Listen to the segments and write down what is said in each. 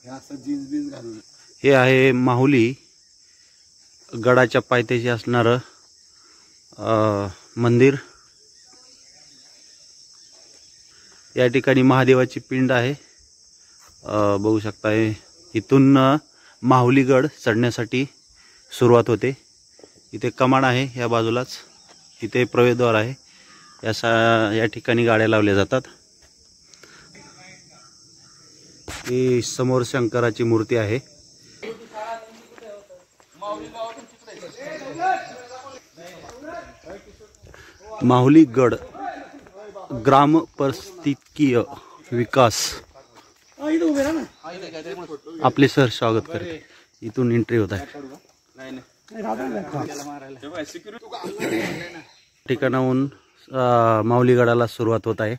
हे आहे माहुली गडाच्या पायथ्याशी असणारं मंदिर। या ठिकाणी महादेवाची पिंड आहे, बघू शकताय। इथून माहुलीगड चढण्यासाठी सुरुवात होते। इथे कमान आहे, या बाजूलाच इथे प्रवेशद्वार आहे। या ठिकाणी गाड्या लावल्या जातात। ही समोर शंकराची मूर्ती आहे। माहुलीगड ग्राम परिस्थितिकीय विकास आपले सर स्वागत करते। इथून एंट्री होत आहे। ठिकाणाहून माहुलीगडाला सुरुवात होत आहे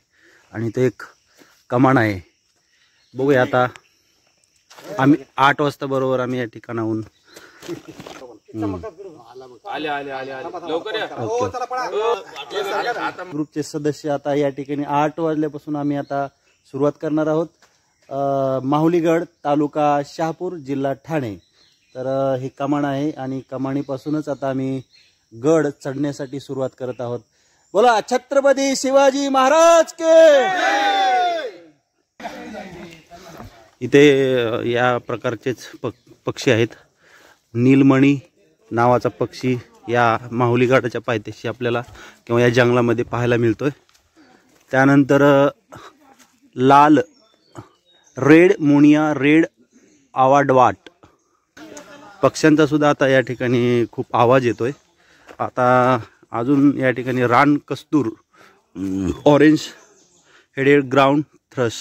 आणि ते एक कमान आहे। बघूया आता आम्ही 8 वाजता बरोबर आम्ही या ठिकाणाहून ग्रुपचे सदस्य आता या ठिकाणी 8 वाजल्यापासून आम्ही आता सुरुवात करणार आहोत। माहुलीगड तालुका शहापूर जिल्हा ठाणे। तर हे कमान आहे आणि कमानीपासूनच आता आम्ही गड चढण्यासाठी सुरुवात करत आहोत। बोला छत्रपती शिवाजी महाराज के। इथे या प्रकारचेच पक्षी आहेत। नीलमणी नावाचा पक्षी या माहुलीगडाच्या पायथ्याशी आपल्याला किंवा या जंगलामध्ये पाहायला मिळतोय। त्यानंतर लाल रेड मोनिया रेड आवाडवाट पक्ष्यांचा सुद्धा आता या ठिकाणी खूप आवाज येतोय। आता अजून या ठिकाणी रानकस्तूर ऑरेंज हेडेड ग्राउंड थ्रश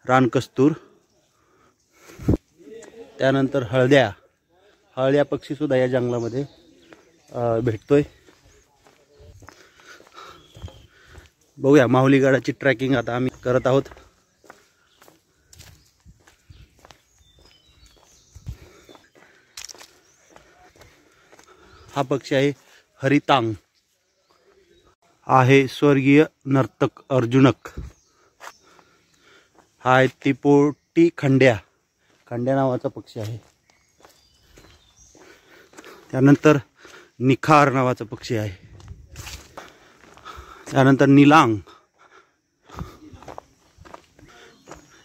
रानकस्तूर, त्यानंतर हळद्या पक्षी सुद्धा या जंगलामध्ये भेटतोय। बघूया माहुलीगडाची ट्रॅकिंग आता आम्ही करत आहोत। हा पक्षी आहे हरितांग, आहे स्वर्गीय नर्तक अर्जुनक। हा आहे तिपोटी खंड्या नावाचा पक्षी आहे। त्यानंतर निखार नावाचा पक्षी आहे। त्यानंतर निलांग।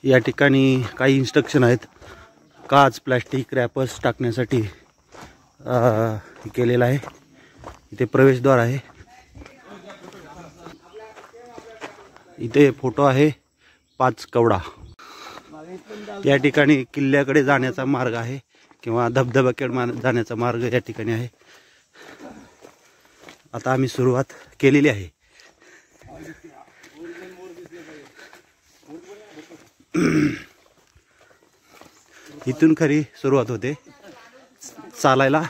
या ठिकाणी काही इन्स्ट्रक्शन आहेत। काच प्लास्टिक रॅपर्स टाकण्यासाठी केलेला आहे। इथे प्रवेशद्वार आहे। इथे फोटो आहे 5 कवडा। या ठिकाणी किल्ल्याकडे जाण्याचा मार्ग आहे किंवा धबधब्याकडे जाण्याचा मार्ग या ठिकाणी आहे। आता आम्ही सुरुवात केलेली आहे। इथून खरी सुरुवात होते चालायला।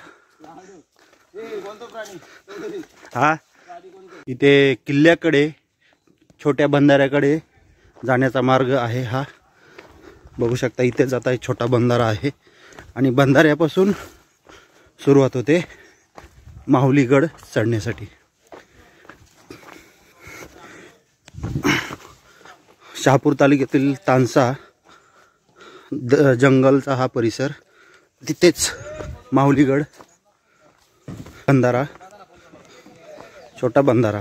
हा इथे किल्ल्याकडे छोट्या बंधाऱ्याकडे जाण्याचा मार्ग आहे। हा बघू शकता, इथे जाता छोटा बंधारा आहे आणि बंधाऱ्यापासून सुरुवात होते माहुलीगड चढण्यासाठी। शहापूर तालुक्यातील तानसा जंगलचा हा परिसर, तिथेच माहुलीगड बंधारा, छोटा बंधारा।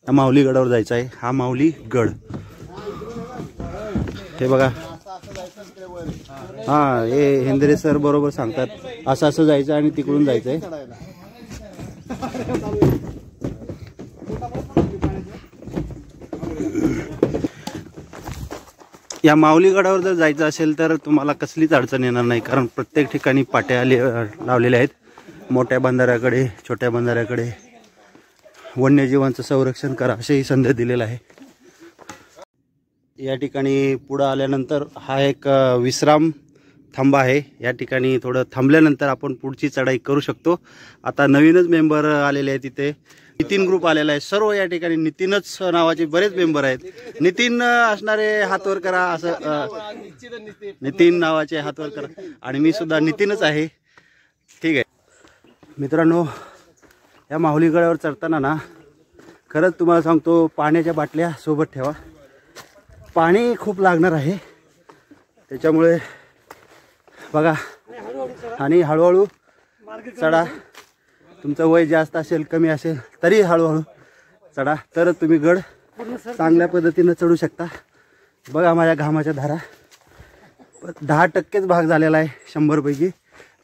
माहुलीगडावर जायचं आहे। हा माहुलीगड हे बघा। हा हे हेंद्रे सर बरोबर सांगतात, असं जायचं आणि तिकडून जायचंय। या माहुलीगडावर जर जायचं असेल तर तुम्हाला कसलीच अडचण येणार नाही, कारण प्रत्येक ठिकाणी पाट्या लावलेल्या आहेत। मोठ्या बंधाऱ्याकडे छोट्या बंधाऱ्याकडे वन्यजीवांचं संरक्षण करा असेही संदेश दिलेला आहे। या ठिकाणी पुढे आल्यानंतर हा एक विश्राम थांबा आहे। या ठिकाणी थोडं थांबल्यानंतर आपण पुढची चढाई करू शकतो। आता नवीनच मेंबर आलेले आहेत। इथे नितीन ग्रुप आलेला आहे। सर्व या ठिकाणी नितीनच नावाचे बरेच मेंबर आहेत। नितीन असणारे हात वर करा, असं नितीन नावाचे हात वर करा। आणि मी सुद्धा नितीनच आहे। ठीक आहे मित्रांनो, या माहुलीगडावर चढताना ना खरंच तुम्हाला सांगतो, पाण्याच्या बाटल्या सोबत ठेवा. पाणी खूप लागणार आहे, त्याच्यामुळे बघा. आणि हळूहळू चढा. तुमचं वय जास्त असेल कमी असेल तरी हळूहळू चढा, तर तुम्ही गड चांगल्या पद्धतीनं चढू शकता. बघा माझ्या घामाच्या धारा. 10% भाग झालेला आहे 100 पैकी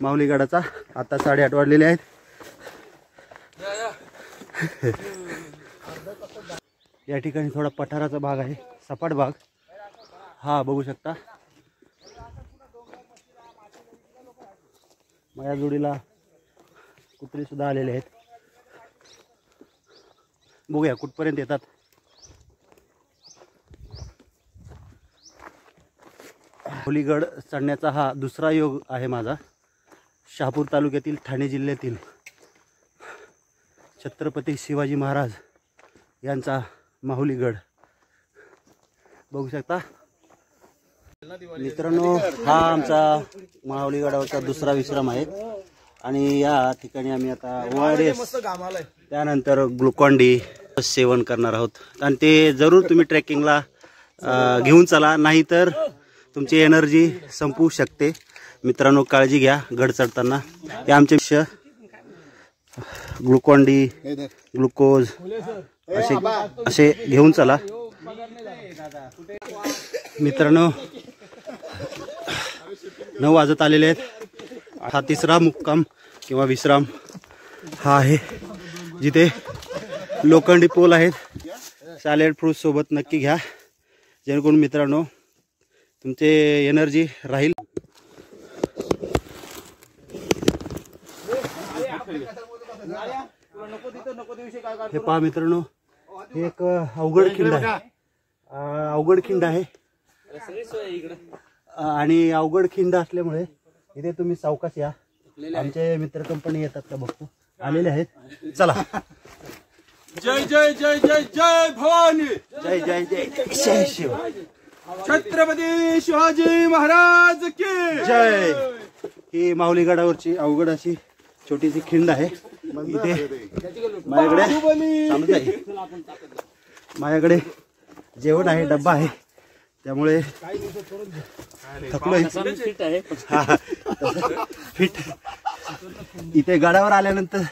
माऊली गडाचा. आता 8:30 वाजलेले आहेत. या ठिकाणी थोडा पठाराचा भाग आहे, सपाट भाग. हा बघू शकता. माझ्या जोडीला कुत्री सुद्धा आलेले आहेत. बघूया कुठपर्यंत येतात. माऊलीगड चढण्याचा हा दुसरा योग आहे माझा. शहापूर तालुक्यातील ठाणे जिल्ह्यातील छत्रपती शिवाजी महाराज यांचा माऊलीगड बघू शकता मित्रांनो. हा आमचा माऊलीगडावरचा दुसरा विश्राम आहे. आणि या ठिकाणी आम्ही आता ORS त्यानंतर ग्लुकॉन डी सेवन करणार आहोत. आणि ते जरूर तुम्ही ट्रेकिंगला घेऊन चला, नाहीतर तुमची एनर्जी संपू शकते. मित्रांनो काळजी घ्या गड चढताना. हे आमचे ग्लुकॉन डी, ग्लुकोज असे घेऊन चला. मित्रांनो 9 वाजत आलेले आहेत. हा तिसरा मुक्काम किंवा विश्राम हा आहे, जिथे लोखंडी पोल आहेत. सॅलेड फ्रूट सोबत नक्की घ्या, जेणेकरून मित्रांनो तुमचे एनर्जी राहील. हे पहा मित्रांनो, हे एक अवघड खिंड आहे. अवघड खिंड आहे आणि अवघड खिंड असल्यामुळे इथे तुम्ही सावकाश या. आमचे मित्र कंपनी येतात का बघतो, आलेले आहेत. चला. जय जय जय जय जय भवानी. जय जय जय जय शिव. छत्रपती शिवाजी महाराज की जय. ही माऊली गडावरची अवघड अशी छोटीशी खिंड आहे. इथे माझ्याकडे जेवण आहे, डब्बा आहे, त्यामुळे थकलोय. फिट. इथे गडावर आल्यानंतर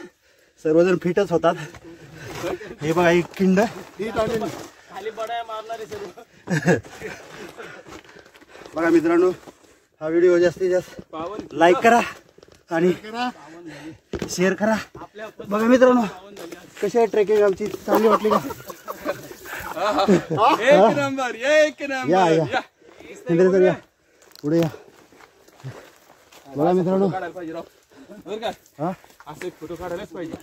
सर्वजण फिटच होतात. हे बघा ही खिंड. बघा मित्रांनो, हा व्हिडिओ जास्तीत जास्त लाईक करा आणि शेअर करा. बघा मित्रांनो कशी आहे ट्रेकिंग आमची, चांगली वाटली का? एक नंबर एक या या इंद्रेश्वर या, पुढे या. बघा मित्रांनो, हा असे फोटो काढायलाच पाहिजे.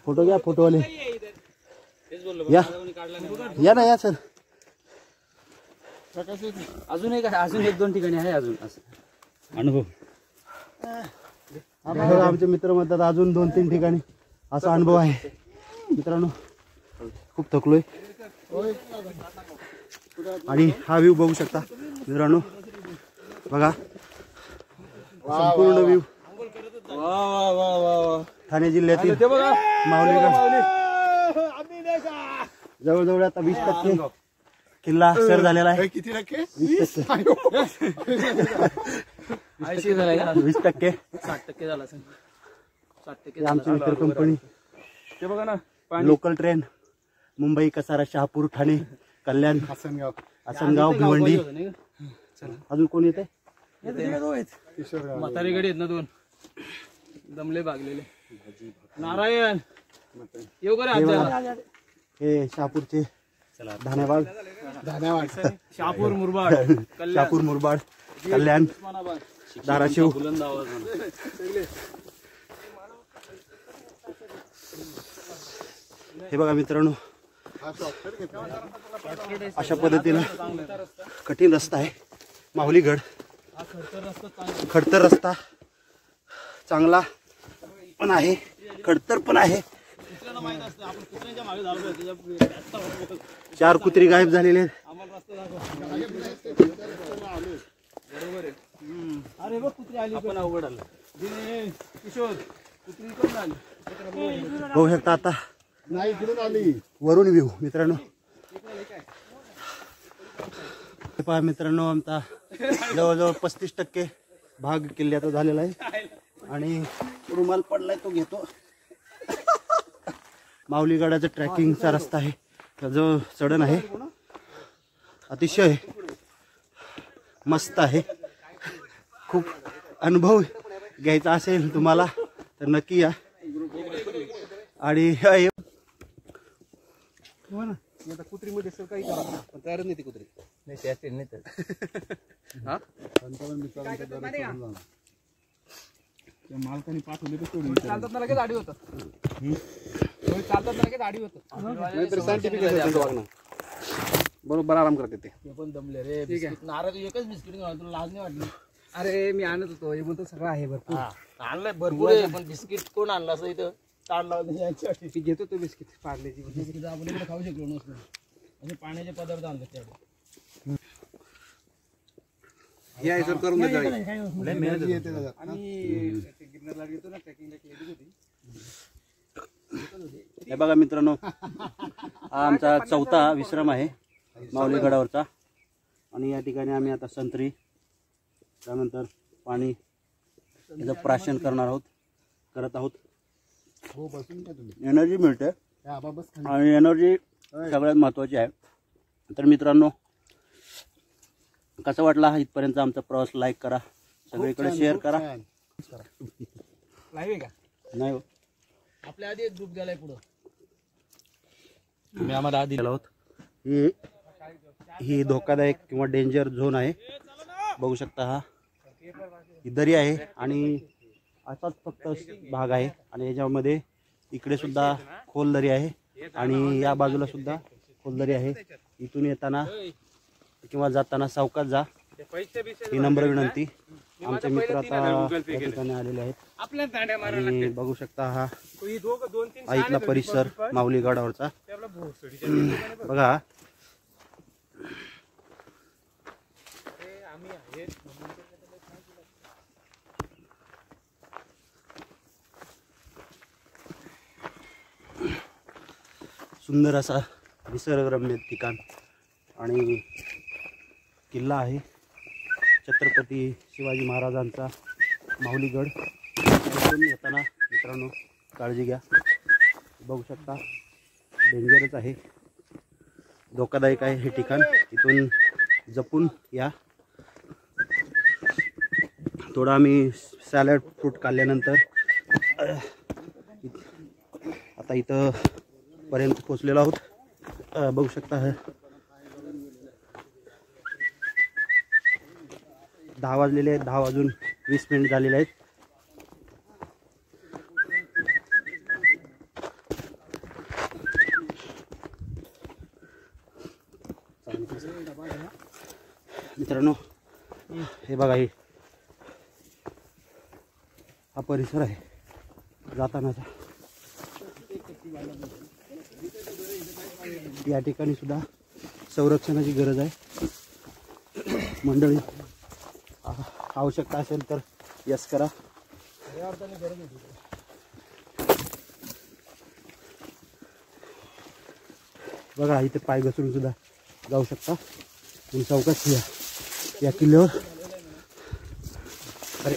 फोटो घ्या, फोटोवाले या या ना, या सर. अजून एक 2 ठिकाणी आहे अजून असं अनुभव. आमचे मित्र म्हणतात अजून 2-3 ठिकाणी असा अनुभव आहे. मित्रांनो खूप थकलोय आणि हा व्ह्यू बघू शकता मित्रांनो. बघा संपूर्ण व्ह्यू ठाणे जिल्ह्यातील माऊलीगड. जवळजवळ आता 20% किल्ला सर झालेला आहे. किती टक्के? 80 झालाय का? 20%. 60% झाला असेल. 60% आमची मित्र कंपनी. ते बघा ना, लोकल ट्रेन मुंबई, कसारा, शहापूर, ठाणे, कल्याण, हसनगाव, आसनगाव, भिवंडी. अजून कोण येते? म्हातारी गडी आहेत ना 2 दमले भागलेले. नारायण येऊ का रे? हे शहापूरचे धानेबाग, शहापूर मुरबाड, शहापूर मुरबाड, कल्याण, धाराशिव. हे बघा मित्रांनो, अशा पद्धतीनं कठीण रस्ता आहे माऊलीगड. खडतर रस्ता चांगला पण आहे, खडतर पण आहे. 4 कुत्री गायब झालेले आहेत. अरे बघ कुत्री आली. आपण अवघड आलं. किशोर कुत्री कोण आली? बघू शकता आता नाही इकडून आली वरून व्ह्यू मित्रांनो. हे पहा मित्रांनो, आमचा जवळजवळ 35% भाग किल्ल्याचा झालेला आहे आणि रुमाल पडलाय तो घेतो. माऊलीगडाचा ट्रॅकिंगचा रस्ता आहे, जो चढण आहे अतिशय मस्त आहे. खूप अनुभव घ्यायचा असेल तुम्हाला तर नक्की या. आणि कुत्रीमध्ये सर काही करा पण तयारच नाही ती कुत्री. नाही त्याचे नाही तर मालकाने पाठवले चालतात ना लगेच आडी होतं. चालतात ना लगेच आडी होतं. बरोबर आराम करते ते पण दमले रे. नारळ एकच बिस्किट तुला लाज नाही वाटली? अरे मी आणत होतो, हे बोलतो सगळं आहे भरपूर. आणलंय भरपूर आहे पण बिस्किट कोण आणलं असं इथं ताण लावलं. घेतो तो बिस्किट पार्लेची. बिस्किट आपण इकडे खाऊ शकलो नसतो. असे पाण्याचे पदार्थ आणले त्याकडे. हे आहे सर करून द्या. आणि गिरनारला गेलो ना ट्रेकिंगला केली होती. हे बघा मित्रांनो, हा आमचा 4था विश्राम आहे माऊलीगडावरचा. आणि या ठिकाणी आम्ही आता संत्री, त्यानंतर पाणी याचं प्राशन करत आहोत. एनर्जी मिळते आणि एनर्जी सगळ्यात महत्त्वाची आहे. तर मित्रांनो, कसा वाटला इथपर्यंत आमचा प्रवास? लाईक करा, सगळीकडे शेअर करा. लाईव्ह आहे का? नाही हो, आपल्या आधी एक ग्रुप गेलाय पुढं. मी आम्हाला आधी गेलो आहोत. ही धोकादायक किंवा डेंजर झोन आहे. बघू शकता, हा ही दरी आहे आणि असाच फक्त भाग आहे. आणि याच्यामध्ये इकडे सुद्धा खोल दरी आहे आणि या बाजूला सुद्धा खोल दरी आहे. इथून येताना किंवा जाताना सावकाश जा, ही नम्र विनंती. आमचे मित्र आता या ठिकाणी आलेले आहेत आणि बघू शकता हा इथला परिसर माऊलीगडावरचा. बघा, सुंदर असा निसर्गरम्य ठिकाण आणि किल्ला आहे छत्रपती शिवाजी महाराजांचा माऊलीगड. इथून येताना मित्रांनो काळजी घ्या. बघू शकता, डेंजरच आहे, धोकादायक आहे हे ठिकाण. इथून जपून या. थोडा आम्ही सॅलड फ्रूट काढल्यानंतर आता इथं पर्यंत पोचलेलो आहोत. बघू शकता, 10 वाजलेले आहेत. 10 वाजून 20 मिनिट झालेले आहेत. मित्रांनो, हे बघा, हा परिसर आहे जातानाचा. या ठिकाणी सुद्धा संरक्षणाची गरज आहे. मंडळी, आवश्यकता असेल तर यस करा. बघा, इथे पाय घसरून सुद्धा जाऊ शकता. तुम्ही सावकाश या किल्ल्यावर. अरे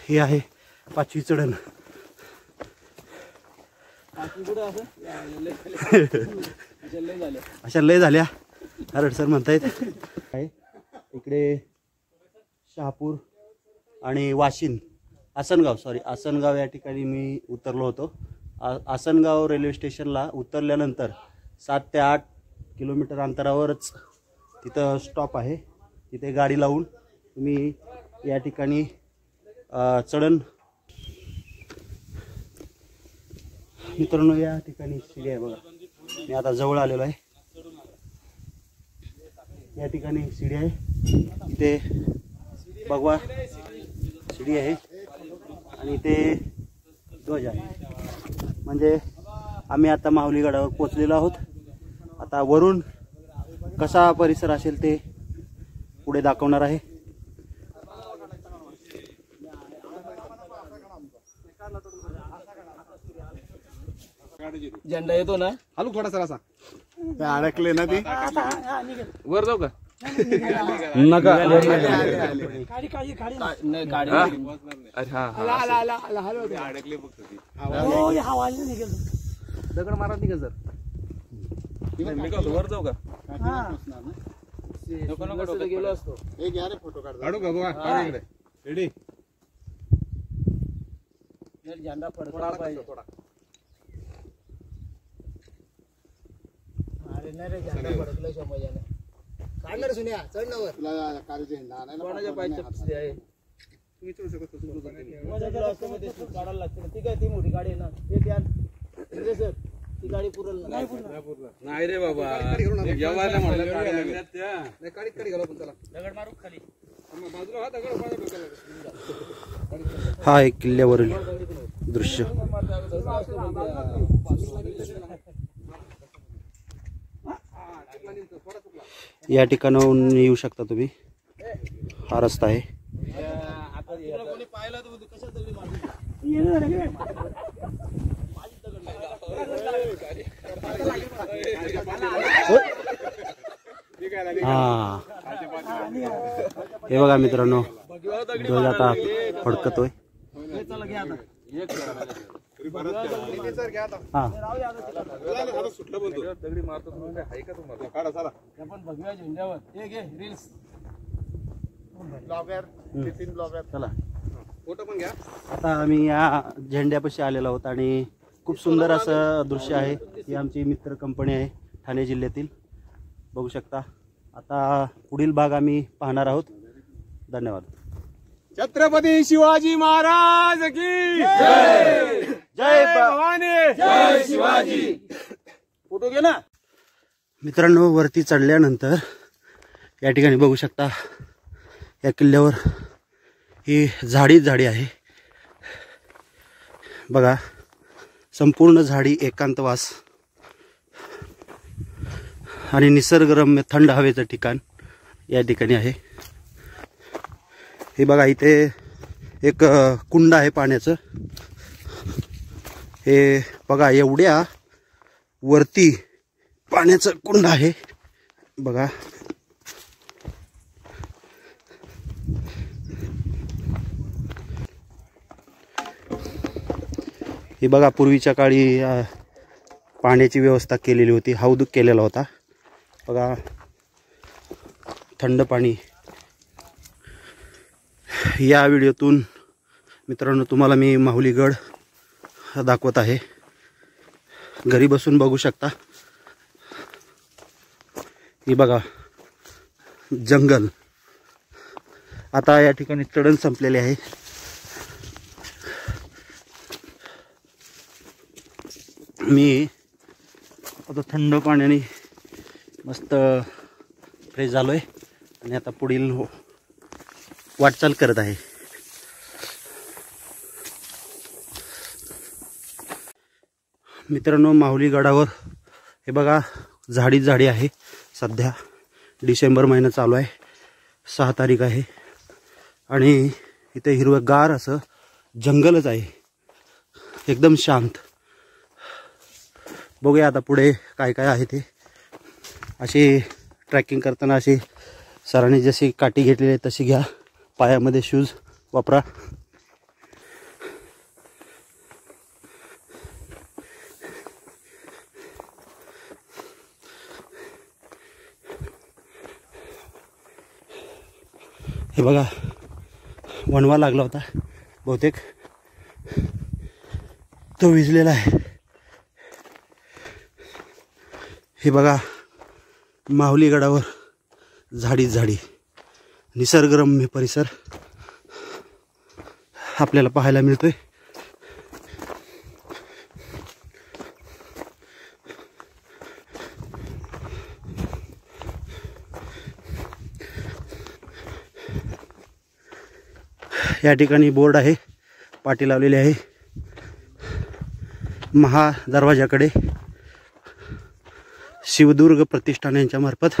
हे आहे 5वी चढण. अशा लय झाल्या हरड सर म्हणतायत. इकडे शहापूर आणि वाशिंद, आसनगाव या ठिकाणी मी उतरलो होतो. आसनगाव रेल्वे स्टेशनला उतरल्यानंतर 7 ते 8 किलोमीटर अंतरावरच तिथं स्टॉप आहे. तिथे गाडी लावून तुम्ही या ठिकाणी चढण. मित्रांनो, या ठिकाणी शिडी आहे बघा. मी आता जवळ आलेलो आहे. या ठिकाणी शिडी आहे. इथे भगवा शिडी आहे आणि ते ध्वज आहे. म्हणजे आम्ही आता माऊलीगडावर पोचलेलो आहोत. आता वरून कसा परिसर असेल ते पुढे दाखवणार आहे. झेंडा येतो ना हलू थोडासा असा अडकले ना ती वर जाऊ का नका अडकले फक्त ती दगड मारा निघा सर वर जाऊ का गेलो असतो. काढू का बाबा इकडे रेडी झेंडा फडकला पाहिजे थोडा अरे नाही रे झेंडा फडकला शंभरने काढणार सुन्या चढ ना वर कोणाच्या पाय चपसी आहे तुम्ही चढू शकत काढायला लागते ना. ती काय ती मोठी गाडी आहे ना ते द्या सर ती गाडी पुरल नाही रे बाबा जेवायला म्हणलं काढी घालू पण त्याला दगड मारू खाली बाजूला हा दगड माझ्या डोक्याला हा एक किल्ल्यावरील दृश्य. या ठिकाणाहून येऊ शकता तुम्ही. हा रस्ता आहे. कोणी पाहिलं तर कशा दगडी मारली हा हे बघा मित्रांनो, ध्वज आता फडकतोय. हा सुटलं बोलतो दगडी मारतो आहे का तुम्हाला काढा चला आपण भगव्या झेंड्यावर हे घे रील्स चला. फोटो पण घ्या. आता आम्ही या झेंड्यापाशी आलेलो आहोत आणि खूप सुंदर असं दृश्य आहे. ही आमची मित्र कंपनी आहे ठाणे जिल्ह्यातील, बघू शकता. आता पुढील भाग आम्ही पाहणार आहोत. धन्यवाद. छत्रपती शिवाजी महाराज की जय भवानी जय शिवाजी. फोटो घे ना. मित्रांनो, वरती चढल्यानंतर या ठिकाणी बघू शकता या किल्ल्यावर ही झाडी आहे बघा. संपूर्ण झाडी, एकांतवास आणि निसर्गरम्य थंड हवेचं ठिकाण या ठिकाणी आहे. हे बघा, इथे एक कुंड आहे पाण्याचं. हे बघा, एवढ्या वरती पाण्याचं कुंड आहे बघा. हे बघा, पूर्वीच्या काळी पाण्याची व्यवस्था केलेली होती. हौद केलेला होता बघा. थंड पाणी. या व्हिडिओतून मित्रांनो तुम्हाला मी माहुलीगड दाखवत आहे. घरी बसून बघू शकता. हे बघा, जंगल. आता या ठिकाणी चढण संपलेले आहे. मी आता थंड पाण्याने मस्त फ्रेश झालोय आणि आता पुढील वाटचाल करत आहे. मित्रांनो, माहुली गडावर हे बघा, झाडी आहे. सध्या डिसेंबर महिना चालू आहे. 6 तारीख आहे आणि इथे हिरवंगार असं जंगलच आहे, एकदम शांत. बघूया आता पुढे काय काय आहे ते. अशी ट्रॅकिंग करताना अशी सरांनी जशी काठी घेतलेली आहे तशी घ्या. पायामध्ये शूज वापरा. हे बघा, वणवा लागला होता बहुतेक, तो विजलेला आहे. हे बघा, माहुली गडावर झाडी निसर्गरम्य परिसर आपल्याला पाहायला मिळतोय. या ठिकाणी बोर्ड आहे, पाटी लावलेली आहे. महादरवाजाकडे शिवदुर्ग प्रतिष्ठान यांच्या मार्फत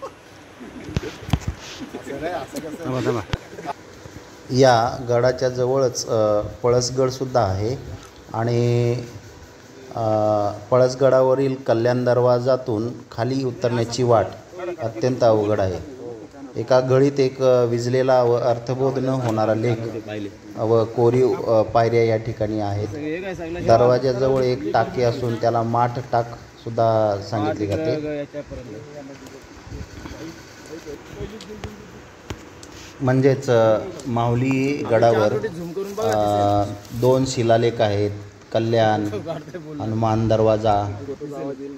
आहे या गडाच्या जवळच पळसगडसुद्धा आहे आणि पळसगडावरील कल्याण दरवाजातून खाली उतरण्याची वाट अत्यंत अवघड आहे. एका गळीत एक विजलेला व अर्थबोध न होणारा लेख व कोरीव पायऱ्या या ठिकाणी आहेत. दरवाजाजवळ एक टाकी असून त्याला माठ टाक सुद्धा सांगितले जाते. म्हणजेच माहुली गडावर 2 शिलालेख आहेत. कल्याण, हनुमान दरवाजा,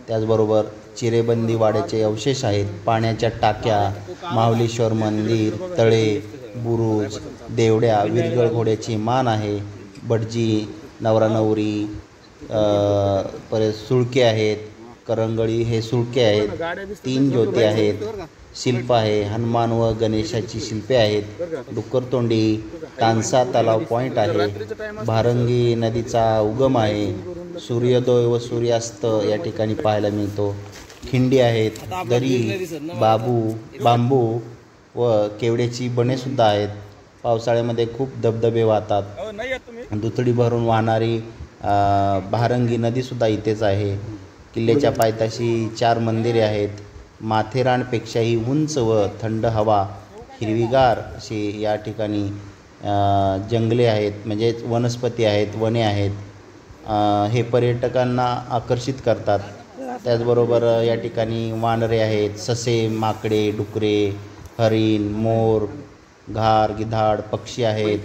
त्याचबरोबर चिरेबंदी वाड्याचे अवशेष आहेत. पाण्याच्या टाक्या, माहुलीश्वर मंदिर, तळे, बुरुज, देवड्या, विरगळ घोड्याची मान आहे, भटजी, नवरा नवरी, परत सुळके आहेत, करंगळी हे सुळके आहेत, 3 ज्योती आहेत, शिल्प आहे, हनुमान व गणेशाची शिल्पे आहेत, डुक्करतोंडी, तानसा तलाव पॉईंट आहे, भारंगी नदीचा उगम आहे, सूर्योदय व सूर्यास्त या ठिकाणी पाहायला मिळतो, खिंडी आहेत, दरी, बांबू व केवड्याची बणेसुद्धा आहेत. पावसाळ्यामध्ये खूप धबधबे वाहतात. दुथडी भरून वाहणारी भारंगी नदीसुद्धा इथेच आहे. किल्ल्याच्या पायथ्याशी 4 मंदिरे आहेत. माथेरानपेक्षाही उंच व थंड हवा, हिरवीगार अशी या ठिकाणी जंगले आहेत, म्हणजेच वनस्पती आहेत, वने आहेत. हे पर्यटकांना आकर्षित करतात. त्याचबरोबर या ठिकाणी वानरे आहेत, ससे, माकडे, डुकरे, हरिण, मोर, घार, गिधाड, पक्षी आहेत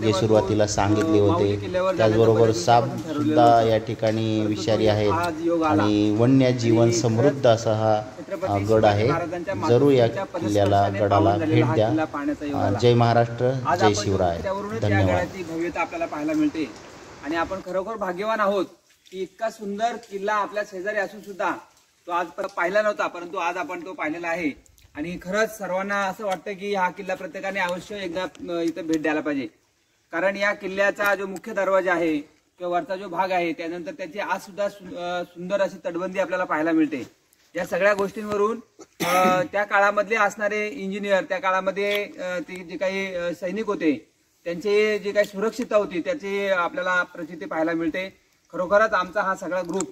जे सुरुवातीला सांगितले होते. त्याचबरोबर सापसुद्धा या ठिकाणी विषारी आहेत आणि वन्यजीवन समृद्ध असा हा गड आहे. जरूर या किल्ल्याला, गडाला भेट द्या. जय महाराष्ट्र, जय शिवराय. धन्यवाद. भव्यता आपल्याला पाहायला मिळते आणि आपण खरोखर भाग्यवान आहोत की इतका सुंदर किल्ला आपल्या शेजारी असून सुद्धा तो आज पाहिला नव्हता, परंतु आज आपण तो पाहिलेला आहे. आणि खरंच सर्वांना असं वाटतं की हा किल्ला प्रत्येकाने अवश्य एकदा इथं भेट द्यायला पाहिजे. कारण या किल्ल्याचा जो मुख्य दरवाजा आहे किंवा वरचा जो भाग आहे, त्यानंतर त्याची आज सुद्धा सुंदर अशी तटबंदी आपल्याला पाहायला मिळते. या सगळ्या गोष्टींवरून त्या काळामधले असणारे इंजिनियर, त्या काळामध्ये ते जे काही सैनिक होते, त्यांची जी काही सुरक्षितता होती त्याची आपल्याला प्रचिती पाहायला मिळते. खरोखरच आमचा हा सगळा ग्रुप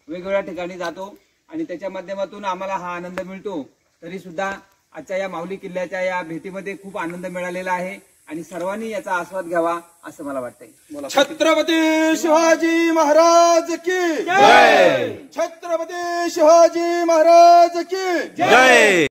वेगवेगळ्या ठिकाणी जातो आणि त्याच्या माध्यमातून आम्हाला हा आनंद मिळतो. तरी सुद्धा आजच्या या माहुली किल्ल्याच्या या भेटीमध्ये खूप आनंद मिळालेला आहे आणि सर्वांनी याचा आस्वाद घ्यावा असं मला वाटतंय. छत्रपती शिवाजी महाराज की जय. छत्रपती शिवाजी महाराज की जय.